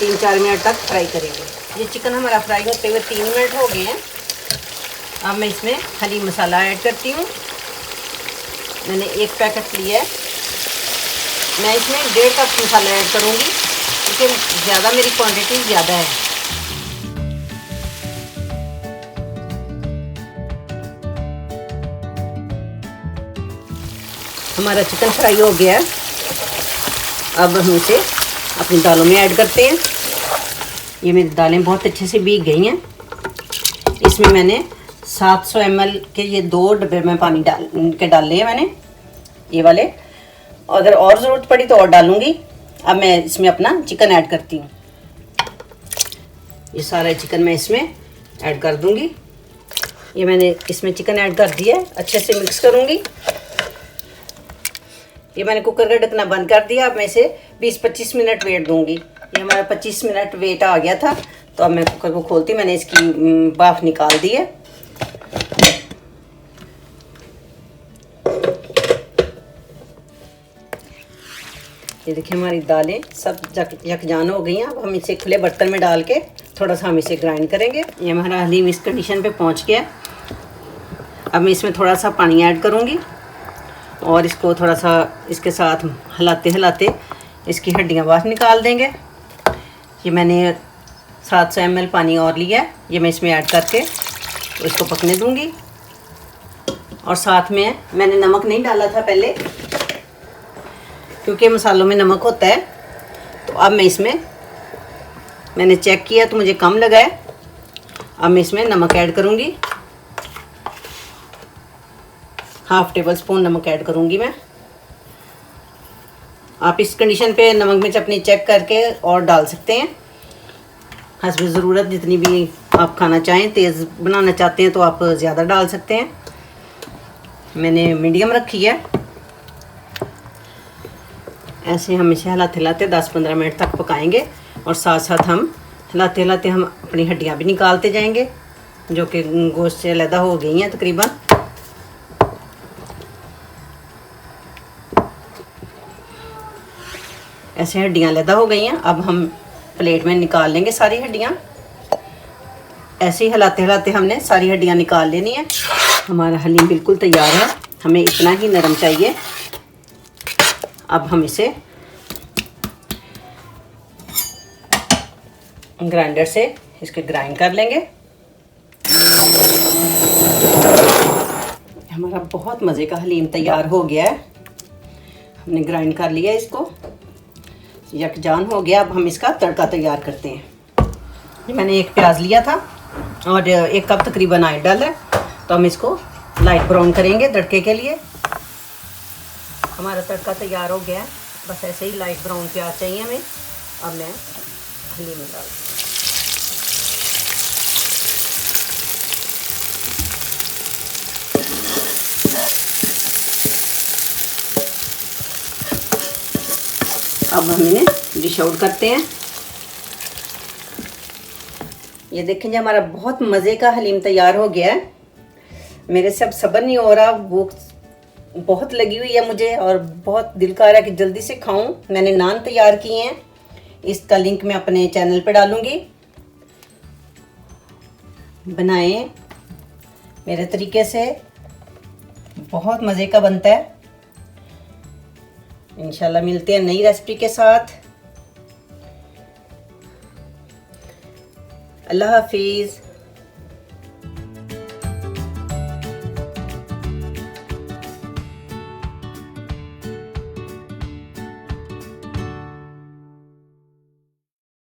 3-4 minute तक fry करेंगे। ये चिकन हमारा फ्राई होते हुए 3 मिनट हो गए हैं। अब मैं इसमें हलीम मसाला ऐड करती हूँ। मैंने 1 पैकेट लिया है। मैं इसमें 1.5 कप मसाला ऐड करूँगी क्योंकि ज़्यादा मेरी क्वांटिटी ज़्यादा है। हमारा चिकन फ्राई हो गया है। अब हम इसे अपनी दालों में ऐड करते हैं। ये मेरी दालें बहुत अच्छे से भीग गई हैं। इसमें मैंने 700 ml के ये 2 डब्बे में पानी डाले हैं मैंने, ये वाले। अगर और ज़रूरत पड़ी तो और डालूँगी। अब मैं इसमें अपना चिकन ऐड करती हूँ। ये सारा चिकन मैं इसमें ऐड कर दूँगी। ये मैंने इसमें चिकन ऐड कर दिया है। अच्छे से मिक्स करूँगी। ये मैंने कुकर का ढक्कना बंद कर दिया। अब मैं इसे 20-25 मिनट वेट दूंगी। ये हमारा 25 मिनट वेट आ गया था, तो अब मैं कुकर को खोलती, मैंने इसकी भाप निकाल दी है। ये देखिए हमारी दालें सब यकजान हो गई हैं। अब हम इसे खुले बर्तन में डाल के थोड़ा सा हम इसे ग्राइंड करेंगे। ये हमारा हलीम इस कंडीशन पे पहुंच गया। अब मैं इसमें थोड़ा सा पानी ऐड करूंगी और इसको थोड़ा सा इसके साथ हिलाते हिलाते इसकी हड्डियां बाहर निकाल देंगे। ये मैंने 700 ml पानी और लिया है। ये मैं इसमें ऐड करके तो इसको पकने दूंगी। और साथ में मैंने नमक नहीं डाला था पहले, क्योंकि मसालों में नमक होता है। तो अब मैं इसमें, मैंने चेक किया तो मुझे कम लगा है। अब मैं इसमें नमक ऐड करूंगी। 1/2 टेबल स्पून नमक ऐड करूंगी मैं। आप इस कंडीशन पे नमक मिर्च अपनी चेक करके और डाल सकते हैं, हस्ब ज़रूरत। जितनी भी आप खाना चाहें, तेज़ बनाना चाहते हैं तो आप ज़्यादा डाल सकते हैं। मैंने मीडियम रखी है। ऐसे हम इसे हिलाते हिलाते 10-15 मिनट तक पकाएंगे और साथ साथ हम हिलाते हिलाते हम अपनी हड्डियां भी निकालते जाएंगे, जो कि गोश्त से अलग हो गई हैं तकरीबन। ऐसे हड्डियां अलग हो गई हैं। अब हम प्लेट में निकाल लेंगे सारी हड्डियां। ऐसे ही हिलाते हिलाते हमने सारी हड्डियां निकाल लेनी है। हमारा हलीम बिल्कुल तैयार है। हमें इतना ही नरम चाहिए। अब हम इसे ग्राइंडर से इसके ग्राइंड कर लेंगे। हमारा बहुत मज़े का हलीम तैयार हो गया है। हमने ग्राइंड कर लिया इसको, यकजान हो गया। अब हम इसका तड़का तैयार करते हैं। मैंने 1 प्याज लिया था और 1 कप तकरीबन ऑयल डाला है। तो हम इसको लाइट ब्राउन करेंगे तड़के के लिए। हमारा तड़का तैयार हो गया है। बस ऐसे ही लाइट ब्राउन प्याज चाहिए हमें। अब मैं हलीम में डाल, अब हम इन्हें डिश आउट करते हैं। ये देखें जी, हमारा बहुत मज़े का हलीम तैयार हो गया है। मेरे से अब सब्र नहीं हो रहा, भूख बहुत लगी हुई है मुझे और बहुत दिल कर रहा है कि जल्दी से खाऊं। मैंने नान तैयार किए हैं, इसका लिंक मैं अपने चैनल पे डालूंगी। बनाएं मेरे तरीके से, बहुत मज़े का बनता है। इंशाल्लाह मिलते हैं नई रेसिपी के साथ। अल्लाह हाफिज़।